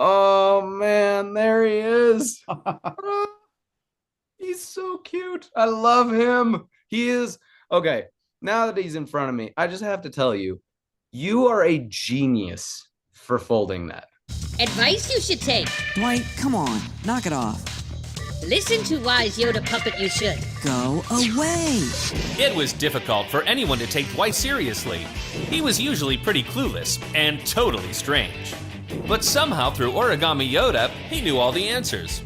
Oh man, there he is. Ah, he's so cute. I love him. He is okay. Now that he's in front of me, I just have to tell you, you are a genius for folding that. Advice you should take. Dwight, come on, knock it off. Listen to wise Yoda puppet you should. Go away. It was difficult for anyone to take Dwight seriously. He was usually pretty clueless and totally strange. But somehow through Origami Yoda, he knew all the answers.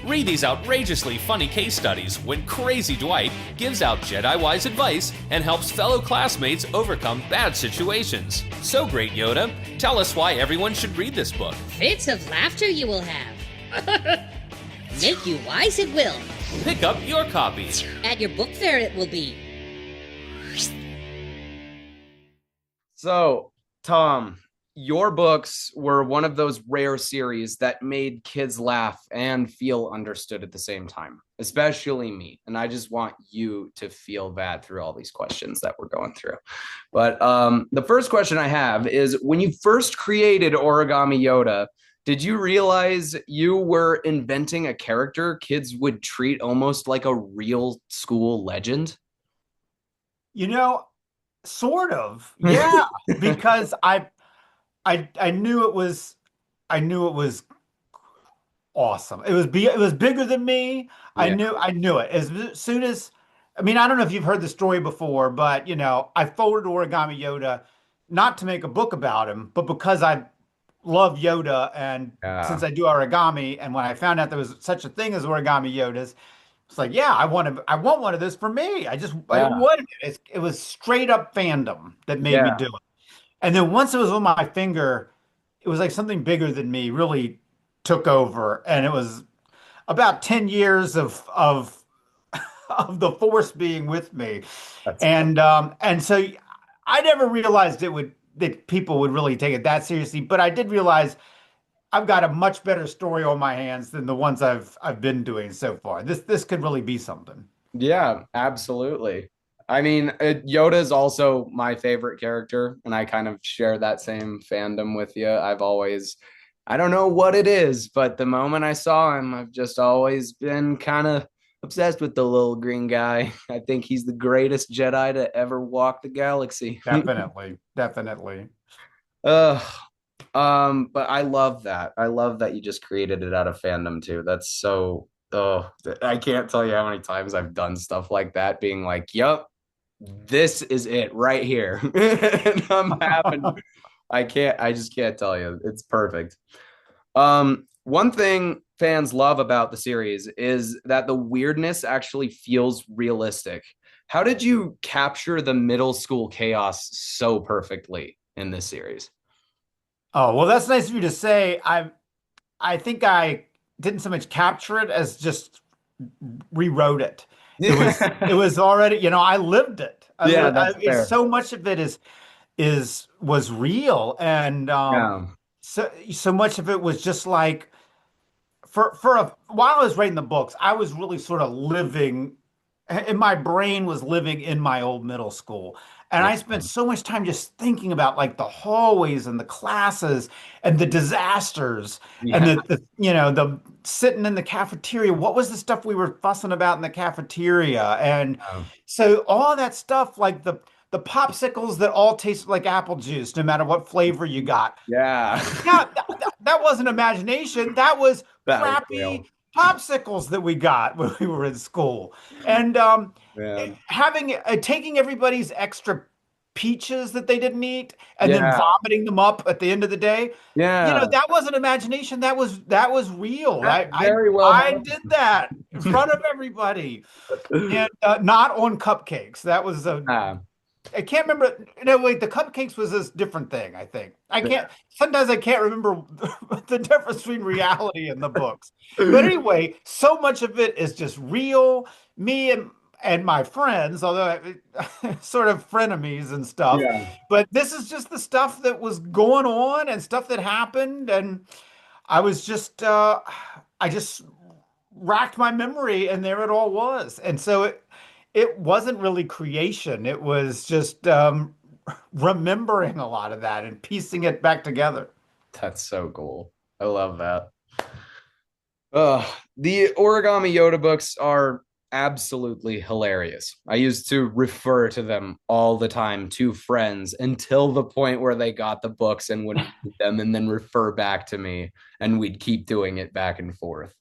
Read these outrageously funny case studies when crazy Dwight gives out Jedi-wise advice and helps fellow classmates overcome bad situations. So great, Yoda. Tell us why everyone should read this book. Fits of laughter you will have. Make you wise it will. Pick up your copy. At your book fair it will be. So, Tom, your books were one of those rare series that made kids laugh and feel understood at the same time, especially me. And I just want you to feel that through all these questions that we're going through. But the first question I have is, when you first created Origami Yoda, did you realize you were inventing a character kids would treat almost like a real school legend? You know, sort of. Yeah, because I knew it was awesome. It was bigger than me. I knew it. As soon as I mean, I don't know if you've heard the story before, but I folded Origami Yoda not to make a book about him, but because I love Yoda, and since I do origami, and when I found out there was such a thing as Origami Yodas, it's like, yeah, I want one of those for me. I wanted it. It was straight up fandom that made me do it. And then once it was on my finger, it was like something bigger than me really took over, and it was about 10 years of of the force being with me. And so I never realized that people would really take it that seriously, but I did realize I've got a much better story on my hands than the ones I've been doing so far. This could really be something. Yeah, absolutely. I mean, Yoda is also my favorite character, and I kind of share that same fandom with you. I don't know what it is, but the moment I saw him, I've just always been kind of obsessed with the little green guy. I think he's the greatest Jedi to ever walk the galaxy. Definitely, definitely. Uh, but I love that. I love that you just created it out of fandom too. That's so, oh, I can't tell you how many times I've done stuff like that, being like, "Yup, this is it right here." And I'm having, I just can't tell you. It's perfect. One thing fans love about the series is that the weirdness actually feels realistic. How did you capture the middle school chaos so perfectly in this series? Oh, well, that's nice of you to say. I think I didn't so much capture it as just rewrote it. It was already, I lived it. That's fair. So much of it was real, and so much of it was just like for a while I was writing the books, I was really sort of living, and my brain was living in my old middle school. And I spent so much time just thinking about like the hallways and the classes and the disasters and the sitting in the cafeteria. What was the stuff we were fussing about in the cafeteria? And so all that stuff, like the popsicles that all tasted like apple juice, no matter what flavor you got. Yeah. Yeah, that wasn't imagination. That was crappy real. popsicles that we got when we were in school. And taking everybody's extra peaches that they didn't eat and then vomiting them up at the end of the day. Yeah. That wasn't imagination. That was real. I did that in front of everybody. And not on cupcakes. That was I can't remember. No, wait, the cupcakes was this different thing, I think. Sometimes I can't remember the difference between reality and the books. But anyway, so much of it is just real. Me and my friends, although sort of frenemies and stuff. Yeah. But this is just the stuff that was going on and stuff that happened. And I just racked my memory, and there it all was. And so it wasn't really creation. It was just remembering a lot of that and piecing it back together. That's so cool. I love that. The Origami Yoda books are absolutely hilarious. I used to refer to them all the time to friends until the point where they got the books and would read them and then refer back to me, and we'd keep doing it back and forth.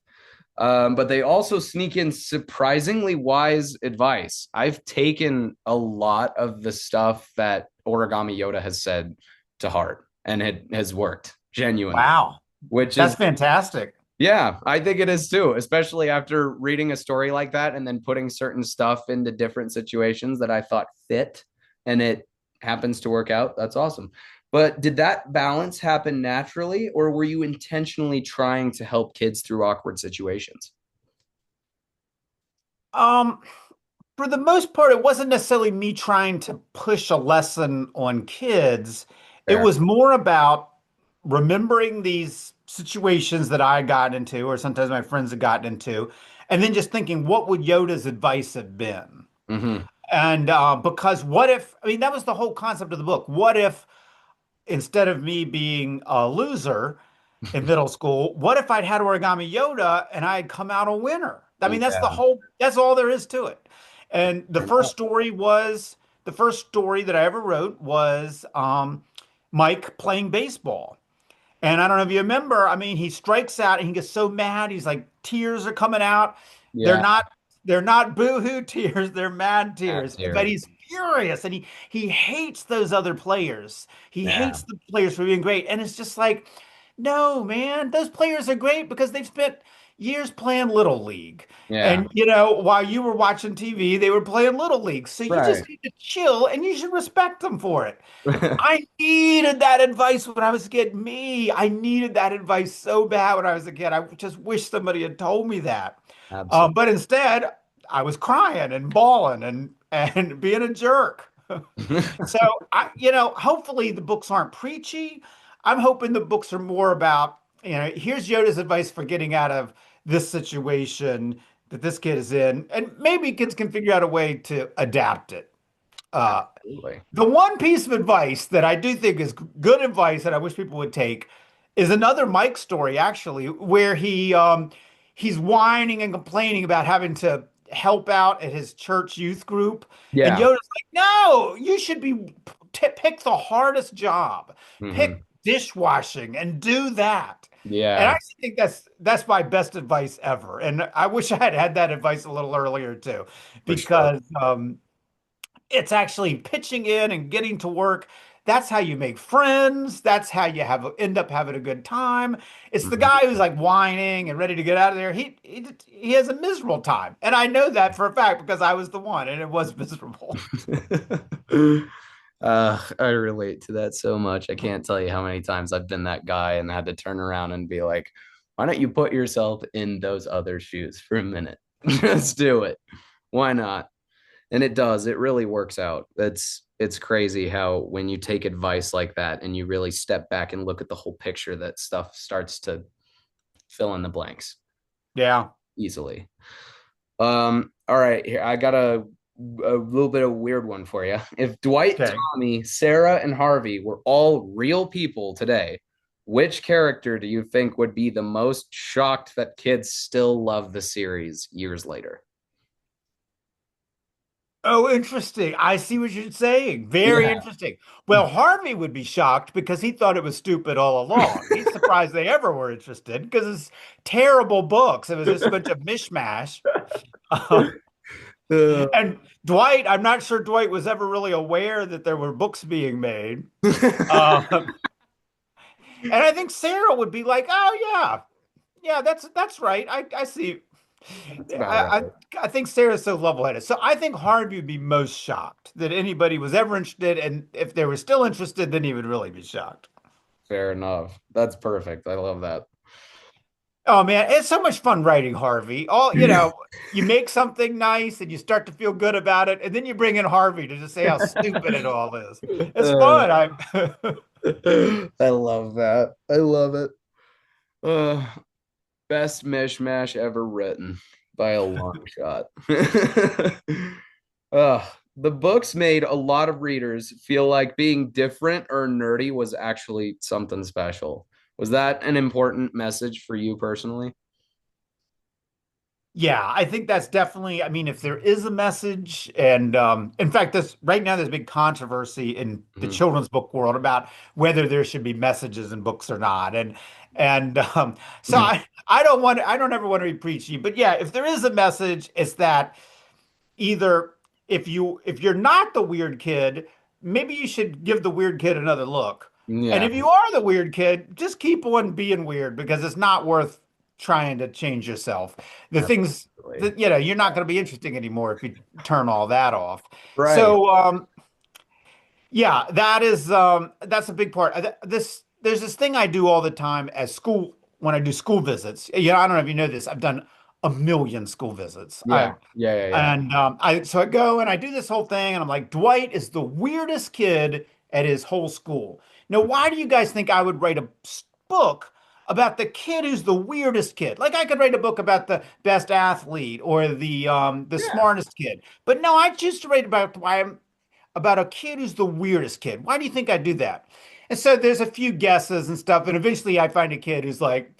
But they also sneak in surprisingly wise advice. I've taken a lot of the stuff that Origami Yoda has said to heart, and it has worked genuinely, Wow. which That's is, fantastic. yeah, I think it is too, especially after reading a story like that and then putting certain stuff into different situations that I thought fit and it happens to work out. That's awesome. But did that balance happen naturally, or were you intentionally trying to help kids through awkward situations? Um, for the most part, it wasn't necessarily me trying to push a lesson on kids. It Fair. was more about remembering these situations that I got into, or sometimes my friends had gotten into, and then just thinking, what would Yoda's advice have been? Mm-hmm. And because what if, I mean, that was the whole concept of the book. What if instead of me being a loser in middle school, what if I'd had Origami Yoda and I had come out a winner? I mean, Yeah. that's all there is to it. And Fair enough. the first story that I ever wrote was Mike playing baseball. And I don't know if you remember, I mean, he strikes out and he gets so mad. He's like, tears are coming out. They're Yeah. not, they're not boo-hoo tears, they're mad That's tears. But here. he's furious and he hates those other players. He Yeah. hates the players for being great. And it's just like, no, man, those players are great because they've spent years playing Little League. Yeah. And while you were watching TV, they were playing Little League. So you Right. just need to chill and you should respect them for it. I needed that advice when I was a kid. I needed that advice so bad when I was a kid. I just wish somebody had told me that. Absolutely. But instead, I was crying and bawling and being a jerk. So hopefully the books aren't preachy. I'm hoping the books are more about, here's Yoda's advice for getting out of this situation that this kid is in, and maybe kids can figure out a way to adapt it. Uh, Absolutely. the one piece of advice that I do think is good advice that I wish people would take is another Mike story, actually, where he's whining and complaining about having to help out at his church youth group. And Yeah. Yoda's like, no, you should pick the hardest job, Hmm. pick dishwashing and do that. And I Yeah. actually think that's my best advice ever. And I wish I had had that advice a little earlier too, For sure. because it's actually pitching in and getting to work. That's how you make friends. That's how you end up having a good time. It's the Mhm. guy who's like whining and ready to get out of there. He has a miserable time, and I know that for a fact because I was the one, and it was miserable. I relate to that so much. I can't tell you how many times I've been that guy and had to turn around and be like, why don't you put yourself in those other shoes for a minute? Just do it. Why not? And it does. It really works out. It's crazy how when you take advice like that and you really step back and look at the whole picture, that stuff starts to fill in the blanks Yeah. easily. All right, here I got a little bit of a weird one for you. If Dwight, Okay. Tommy, Sarah, and Harvey were all real people today, which character do you think would be the most shocked that kids still love the series years later? Oh, interesting. I see what you're saying. Very Yeah. interesting. Well, Harvey would be shocked because he thought it was stupid all along. He's surprised they ever were interested because it's terrible books. It was just a bunch of mishmash. Uh, And Dwight, I'm not sure Dwight was ever really aware that there were books being made. Um, and I think Sarah would be like, "Oh yeah, yeah, that's right. I see. that's about I, right. I think Sarah's so level-headed. So I think Harvey would be most shocked that anybody was ever interested, and if they were still interested, then he would really be shocked. Fair enough. That's perfect. I love that. Oh man, it's so much fun writing Harvey. You make something nice and you start to feel good about it, and then you bring in Harvey to just say how stupid it all is. It's Uh, fun. I I love that. I love it. Uh, Best mishmash ever written by a long shot. The books made a lot of readers feel like being different or nerdy was actually something special. Was that an important message for you personally? Yeah, I think that's definitely, I mean, if there is a message, and in fact, this right now there's big controversy in the Mhm. children's book world about whether there should be messages in books or not. And so I don't ever want to be preachy, but yeah, if there is a message, it's that either if you're not the weird kid, maybe you should give the weird kid another look. And Yeah, if you are the weird kid, just keep on being weird because it's not worth trying to change yourself. The things absolutely. that you're not going to be interesting anymore if you turn all that off. Right. So yeah, that's a big part. This there's this thing I do all the time as school when I do school visits. I don't know if you know this. I've done a million school visits. Yeah. Yeah. Yeah. Yeah. I go and I do this whole thing, and I'm like, Dwight is the weirdest kid at his whole school. Now, why do you guys think I would write a book about the kid who's the weirdest kid? Like I could write a book about the best athlete or the Yeah. smartest kid, but no, I choose to write about a kid who's the weirdest kid. Why do you think I do that? And so there's a few guesses and stuff, and eventually I find a kid who's like,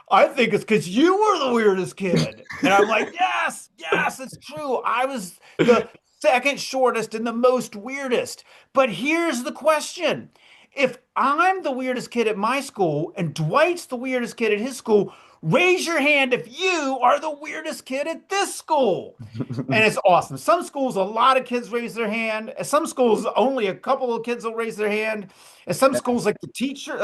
I think it's because you were the weirdest kid. And I'm like, yes, yes, it's true. I was the second shortest and the most weirdest. But here's the question. If I'm the weirdest kid at my school and Dwight's the weirdest kid at his school, raise your hand if you are the weirdest kid at this school. And it's awesome. Some schools, a lot of kids raise their hand. At some schools, only a couple of kids will raise their hand. At some schools, like a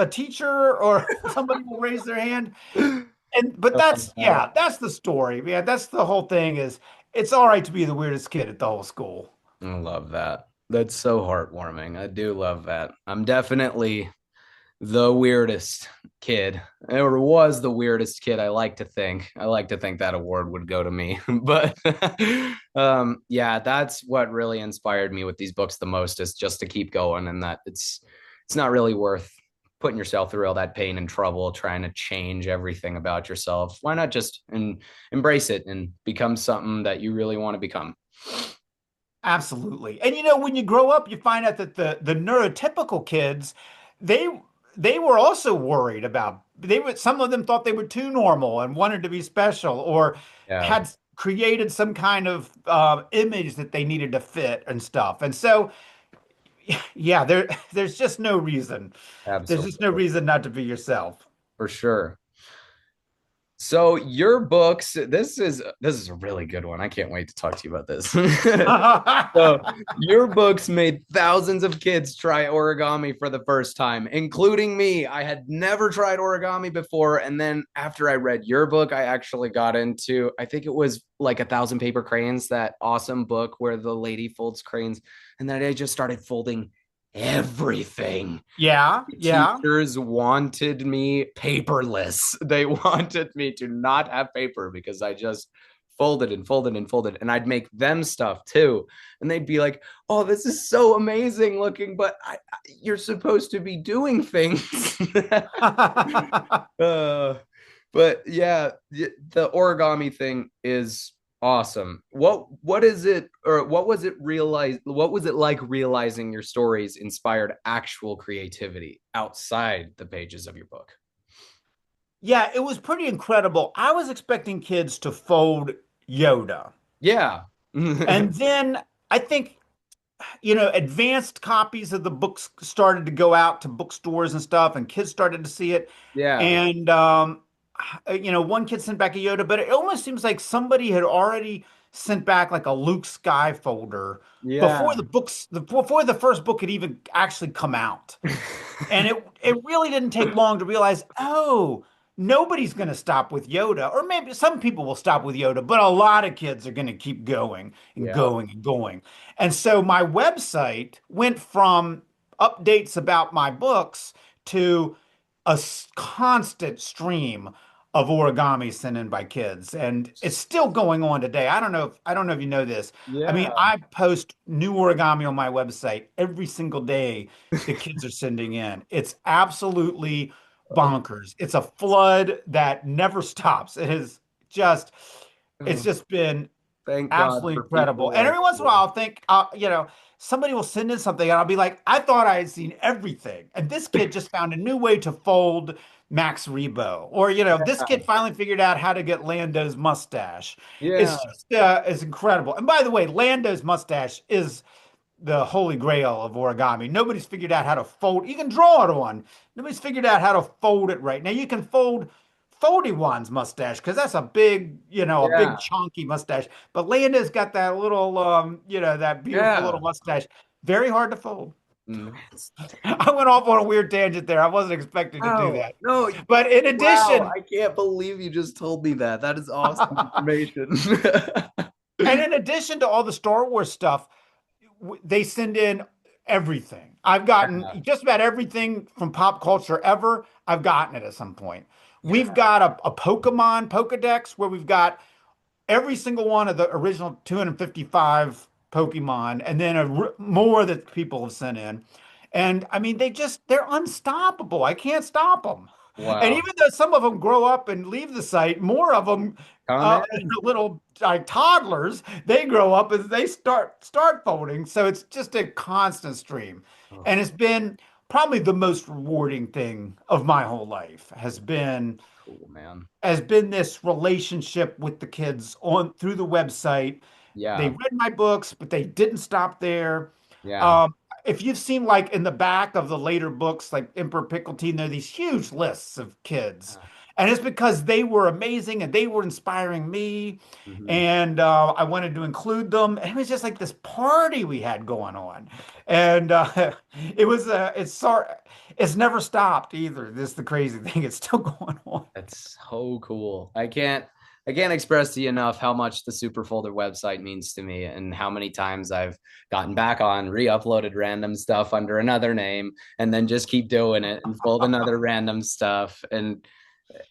teacher or somebody will raise their hand. And but that's Uh, yeah, that's the story, man. That's the whole thing is it's all right to be the weirdest kid at the whole school. I love that. That's so heartwarming. I do love that. I'm definitely the weirdest kid, or was the weirdest kid. I like to think. I like to think that award would go to me. But yeah, that's what really inspired me with these books the most is just to keep going, and that it's not really worth putting yourself through all that pain and trouble trying to change everything about yourself. Why not just embrace it and become something that you really want to become? Absolutely. And when you grow up, you find out that the neurotypical kids, they they were also worried about some of them thought they were too normal and wanted to be special or Yeah, had created some kind of image that they needed to fit and stuff. And so yeah, there's just no reason. There's just no absolutely. reason not to be yourself. For sure. So your books, this is a really good one. I can't wait to talk to you about this. So your books made thousands of kids try origami for the first time, including me. I had never tried origami before, and then after I read your book, I actually got into, I think it was like A Thousand Paper Cranes, that awesome book where the lady folds cranes, and then I just started folding everything. Yeah, yeah. Teachers wanted me paperless. They wanted me to not have paper because I just folded and folded and folded. And I'd make them stuff too. And they'd be like, oh, this is so amazing looking, but you're supposed to be doing things. uh, but yeah, the origami thing is awesome. What is it, or what was it realized? What was it like realizing your stories inspired actual creativity outside the pages of your book? Yeah, it was pretty incredible. I was expecting kids to fold Yoda. Yeah. And then I think, advanced copies of the books started to go out to bookstores and stuff, and kids started to see it. Yeah. And, one kid sent back a Yoda, but it almost seems like somebody had already sent back like a Luke Sky folder before Yeah. before the first book had even actually come out. And it really didn't take long to realize, oh, nobody's going to stop with Yoda, or maybe some people will stop with Yoda, but a lot of kids are going to keep going and Yeah. going and going. And so my website went from updates about my books to constant stream of origami sent in by kids, and it's still going on today. I don't know if you know this. I mean, Yeah. I post new origami on my website every single day. The kids are sending in. It's absolutely Oh, bonkers. It's a flood that never stops. Just, it's oh, just been thank God absolutely for people incredible. And like every once in a you. while, I'll think, somebody will send in something, and I'll be like, I thought I had seen everything, and this kid just found a new way to fold Max Rebo, or this kid finally figured out how to get Lando's mustache. Yeah. It's incredible. And by the way, Lando's mustache is the holy grail of origami. Nobody's figured out how to fold. You can draw it on. Nobody's figured out how to fold it right. Now you can fold Foldy One's mustache because that's a big, a big Yeah. chunky mustache. But Lando's got that little, that beautiful little Yeah. mustache. Very hard to fold. Mm. I went off on a weird tangent there. I wasn't expecting to do Wow. that. No, But in wow. addition, I can't believe you just told me that. That is awesome information. and in addition to all the Star Wars stuff, they send in everything. I've gotten Yeah. just about everything from pop culture ever. I've gotten it at some point. We've Yeah. got a Pokemon Pokedex where we've got every single one of the original 255 Pokemon, and then more that people have sent in. And I mean, they're unstoppable. I can't stop them. And Wow. even though some of them grow up and leave the site, more of them, Come little like toddlers, they grow up as they start folding. So it's just a constant stream, in. and it's been probably the most rewarding thing of my whole life Cool, man. has been this relationship with the kids on through the website. They Yeah. read my books, but they didn't stop there. Yeah. Um, if you've seen like in the back of the later books, like Emperor Pickleteen, there are these huge lists of kids. And it's because they were amazing and they were inspiring me. Mhm. And I wanted to include them. And it was just like this party we had going on. And it's never stopped either. This is the crazy thing. It's still going on. That's so cool. I can't express to you enough how much the Super Folder website means to me and how many times I've gotten back on, re-uploaded random stuff under another name, and then just keep doing it and fold another random stuff. And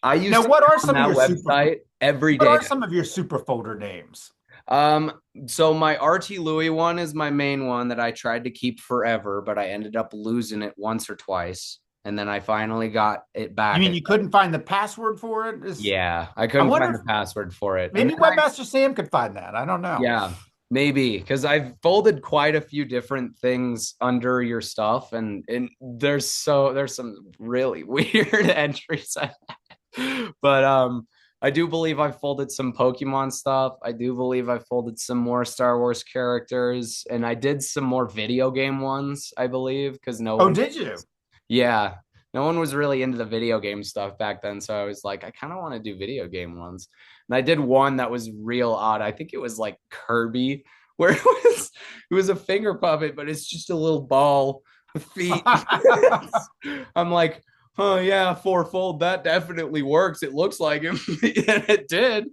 I used Now, to be what are on some of that your website every what day. are some of your super folder names? Um, so my RT Louis one is my main one that I tried to keep forever, but I ended up losing it once or twice. And then I finally got it You back. mean you couldn't find the password for it? Yeah, I I couldn't wonder find if the password for it. And maybe then Webmaster Sam could find that. I don't know. yeah, maybe because I've folded quite a few different things under your stuff, and there's some really weird entries. But I do believe I folded some Pokemon stuff. I do believe I folded some more Star Wars characters, and I did some more video game ones, I believe, because no Oh, one, did you? yeah, no one was really into the video game stuff back then. So I was like, I kind of want to do video game ones. And I did one that was real odd. I think it was like Kirby, where it was a finger puppet, but it's just a little ball with feet. I'm like, oh yeah, fourfold. That definitely works. It looks like him, and it did.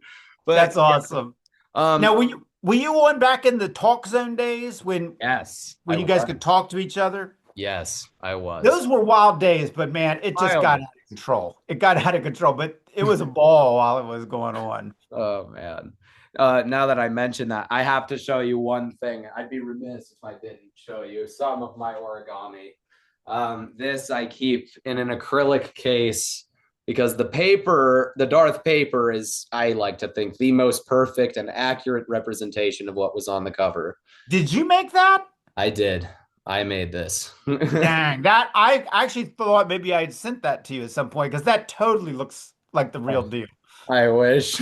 But That's awesome. um, Now, were you on back in the talk zone days when yes, I when you guys was. could talk to each other? Yes, I was. Those were wild days, but man, it just got Wild. out of control. It got out of control, but it was a ball while it was going on. Oh man. Now that I mentioned that, I have to show you one thing. I'd be remiss if I didn't show you some of my origami. This I keep in an acrylic case because the Darth paper is, I like to think, the most perfect and accurate representation of what was on the cover. Did you make that? I did. I made this. Dang, that I actually thought maybe I'd sent that to you at some point because that totally looks like the real deal. I wish.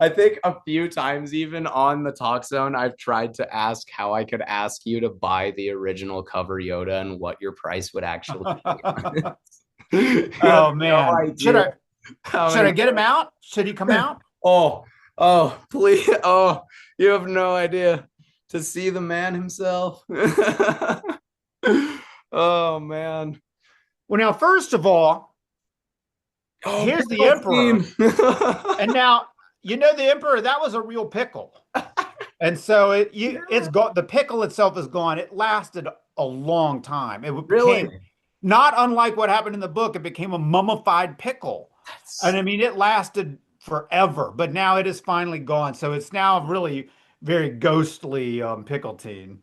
I think a few times, even on the Talk Zone, I've tried to ask how I could ask you to buy the original cover Yoda and what your price would actually be. You have Oh no man. Should idea I how should I many. get him out? Should he come out? Oh, oh, please. Oh, you have no idea to see the man himself. Oh, man. Well, now, first of all, Oh, here's the pickle Emperor. team. And now, the Emperor, that was a real pickle. And so it's gone. The pickle itself is gone. It lasted a long time. It Really? became not unlike what happened in the book. It became a mummified pickle. And I mean, it lasted forever, but now it is finally gone. So it's now really very ghostly pickleteen.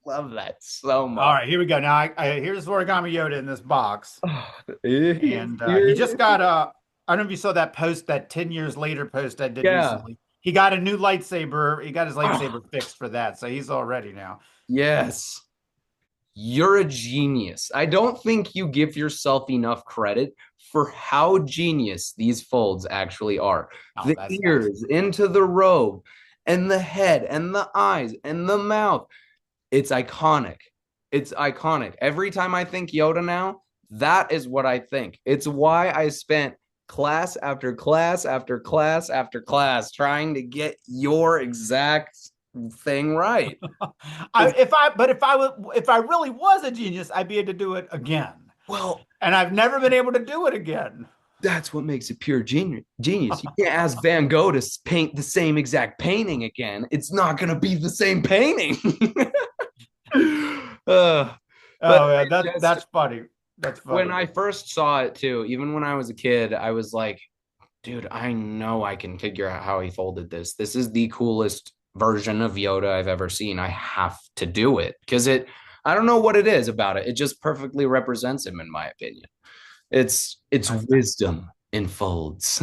Love that so much. All right, here we go. Now, here's Origami Yoda in this box. And he Yeah. just got I don't know if you saw that post, that 10 years later post I did Yeah. recently. He got a new lightsaber. He got his lightsaber fixed for that. So he's all ready now. Yes. you're a genius. I don't think you give yourself enough credit for how genius these folds actually are. Oh, The that's ears into the robe, and the head, and the eyes, and the mouth. It's iconic. It's iconic. Every time I think Yoda now, that is what I think. It's why I spent class after class after class after class trying to get your exact thing right. if I really was a genius, I'd be able to do it again. Well, And I've never been able to do it again. that's what makes it pure genius. You can't ask Van Gogh to paint the same exact painting again. It's not going to be the same painting. uh, but Oh yeah, I just that's funny. That's when funny. I first saw it too, even when I was a kid, I was like, dude, I know I can figure out how he folded this. This is the coolest version of Yoda I've ever seen. I have to do it because I don't know what it is about it. It just perfectly represents him, in my opinion. It's wisdom in folds.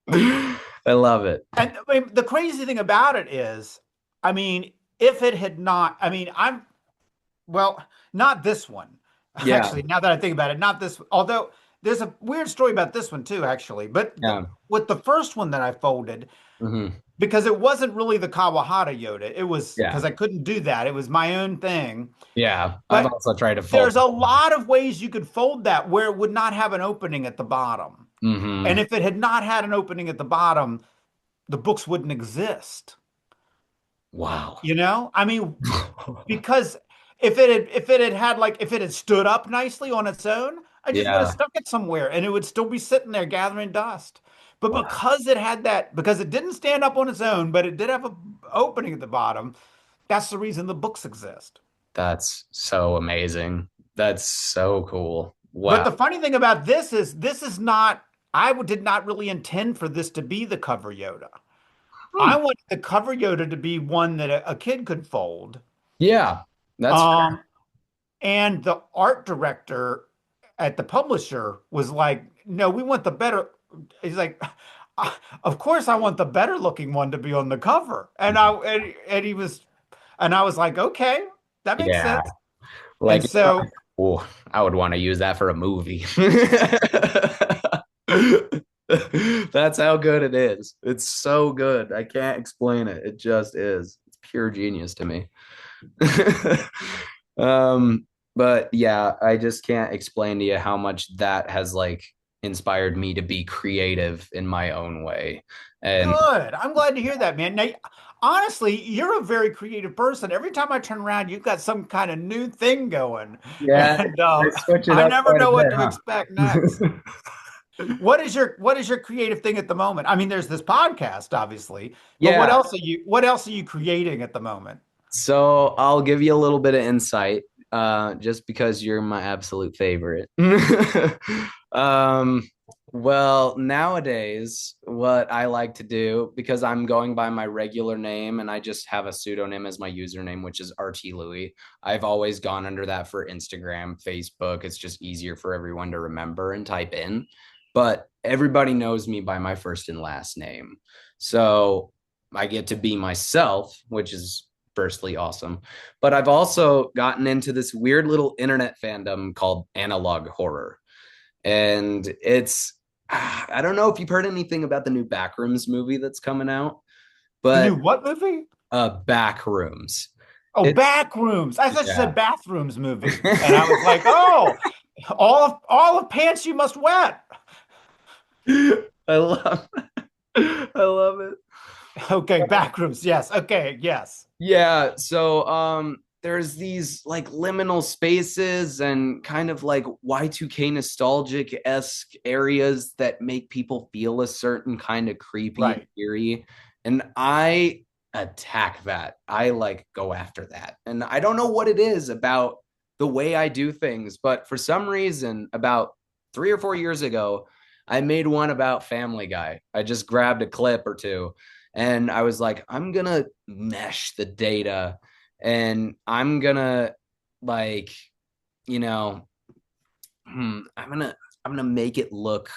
I love it. And I mean, the crazy thing about it is, I mean, if it had not, I mean, well, not this one. Yeah, Actually, now that I think about it, not this, although there's a weird story about this one too, actually. But yeah, with the first one that I folded, hmm because it wasn't really the Kawahata Yoda, it was yeah, because I couldn't do that. It was my own thing. yeah. I've But also tried to fold. there's a lot of ways you could fold that where it would not have an opening at the bottom. And Hmm. if it had not had an opening at the bottom, the books wouldn't exist. Wow. You know? I mean, because if it had had like if it had stood up nicely on its own, I just would have Yeah. stuck it somewhere and it would still be sitting there gathering dust. But Wow. because it didn't stand up on its own, but it did have a opening at the bottom, that's the reason the books exist. That's so amazing. That's so cool. But Wow. the funny thing about this is not, did not really intend for this to be the cover Yoda. Hmm. I wanted the cover Yoda to be one that a kid could fold. Yeah, that's Um, and the art director at the publisher was like, no, we want the better. He's like, of course I want the better looking one to be on the cover. And he was, and I was like, okay, that makes yeah. sense. And Like, so, oh, I would want to use that for a movie. That's how good it is. It's so good. I can't explain it. It just is. It's pure genius to me. um, but yeah, I just can't explain to you how much that has like inspired me to be creative in my own way. And good. I'm glad to hear that, man. Now, honestly, you're a very creative person. Every time I turn around, you've got some kind of new thing going, yeah, and I switch it I up never quite a know what bit, to huh? expect next. What is your creative thing at the moment? I mean, there's this podcast, obviously, but Yeah, what else are you creating at the moment? so I'll give you a little bit of insight, just because you're my absolute favorite. um, well, nowadays, what I like to do, because I'm going by my regular name and I just have a pseudonym as my username, which is RT Louie. I've always gone under that for Instagram, Facebook. It's just easier for everyone to remember and type in. But everybody knows me by my first and last name. So I get to be myself, which is firstly awesome. But I've also gotten into this weird little internet fandom called analog horror. And it's, I don't know if you've heard anything about the new Backrooms movie that's coming out, The but new what movie? Backrooms. Oh, It's, Backrooms. I thought you yeah. said bathrooms movie, and I was like, oh, all of pants you must wet. I love I love it. Okay, Backrooms. Yes. Okay. Yes. Yeah, so there's these like liminal spaces and kind of like Y2K nostalgic-esque areas that make people feel a certain kind of creepy and Right. eerie. And I attack that. I like go after that. And I don't know what it is about the way I do things, but for some reason, about 3 or 4 years ago, I made one about Family Guy. I just grabbed a clip or two and I was like, I'm gonna mesh the data and I'm gonna like, you know, I'm gonna make it look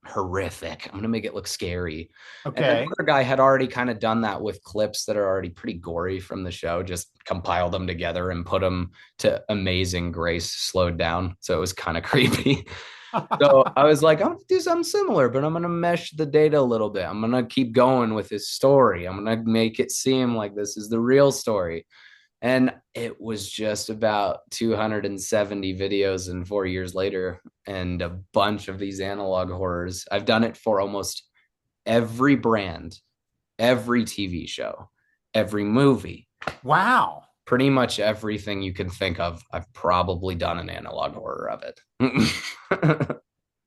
horrific. I'm gonna make it look scary. And Okay. another guy had already kind of done that with clips that are already pretty gory from the show, just compiled them together and put them to amazing grace, slowed down. So it was kind of creepy. So I was like, I'm gonna do something similar, but I'm gonna mesh the data a little bit. I'm gonna keep going with his story. I'm gonna make it seem like this is the real story. And it was just about 270 videos and 4 years later, and a bunch of these analog horrors. I've done it for almost every brand, every TV show, every movie, Wow. pretty much everything you can think of. I've probably done an analog horror of it.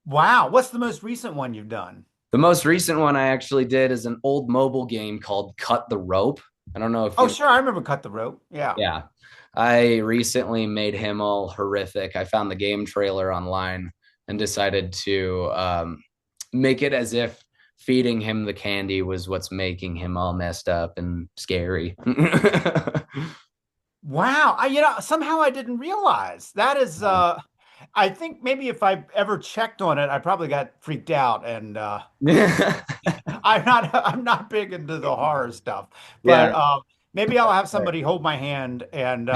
Wow. What's the most recent one you've done? The most recent one I actually did is an old mobile game called Cut the Rope. I don't know if Oh, you, sure. I remember Cut the Rope. Yeah. yeah. I recently made him all horrific. I found the game trailer online and decided to make it as if feeding him the candy was what's making him all messed up and scary. Wow. Somehow I didn't realize that is I think maybe if I ever checked on it, I probably got freaked out and I'm not big into the horror stuff, but Yeah. maybe I'll have somebody hold my hand and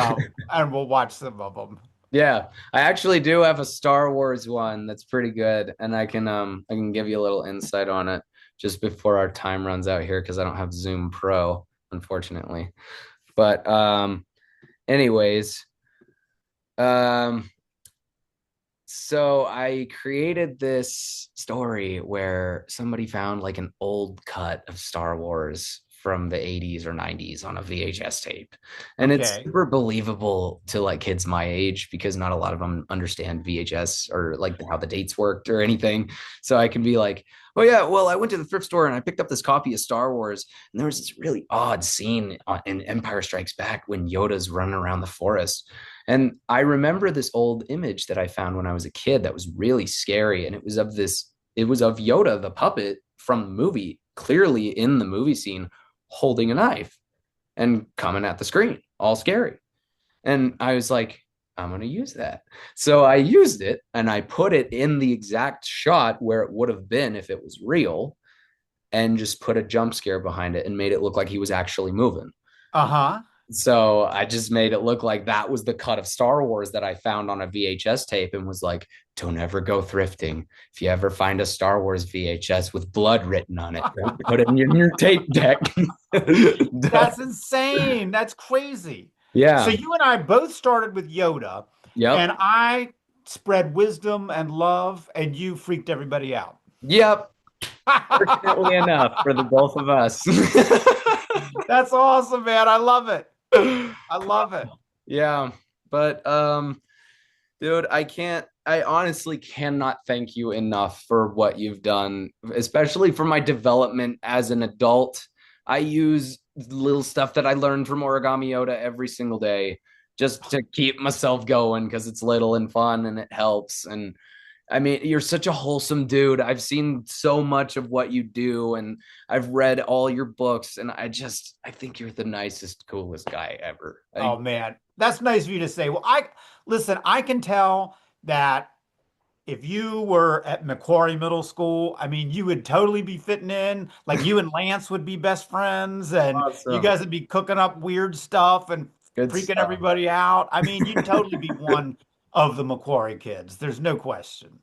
we'll watch some of them. Yeah, I actually do have a Star Wars one that's pretty good, and I can give you a little insight on it just before our time runs out here because I don't have Zoom Pro, unfortunately. But anyways, um so I created this story where somebody found like an old cut of Star Wars from the 80s or 90s on a VHS tape. And it's Okay. super believable to like kids my age because not a lot of them understand VHS or like how the dates worked or anything. So I can be like, oh yeah, well, I went to the thrift store and I picked up this copy of Star Wars. And there was this really odd scene in Empire Strikes Back when Yoda's running around the forest. And I remember this old image that I found when I was a kid that was really scary. And it was of Yoda, the puppet from the movie, clearly in the movie scene, holding a knife and coming at the screen, all scary. And I was like, I'm going to use that. So I used it and I put it in the exact shot where it would have been if it was real and just put a jump scare behind it and made it look like he was actually moving. Uh-huh. So I just made it look like that was the cut of Star Wars that I found on a VHS tape and was like, don't ever go thrifting. If you ever find a Star Wars VHS with blood written on it, don't put it in your tape deck. That's insane. That's crazy. So Yeah. you and I both started with Yoda, Yep. and I spread wisdom and love, and you freaked everybody out. Yep. Fortunately enough for the both of us. That's awesome, man. I love it. I love it. Yeah. But dude, I honestly cannot thank you enough for what you've done, especially for my development as an adult. I use little stuff that I learned from Origami Yoda every single day just to keep myself going because it's little and fun and it helps. And I mean, you're such a wholesome dude. I've seen so much of what you do and I've read all your books and I think you're the nicest, coolest guy ever. Oh man, that's nice of you to say. Well, listen, I can tell that if you were at Macquarie Middle School, I mean, you would totally be fitting in. Like you and Lance would be best friends, and you Awesome. guys would be cooking up weird stuff and Good freaking stuff. everybody out. I mean, you'd totally be one of the Macquarie kids. There's no question.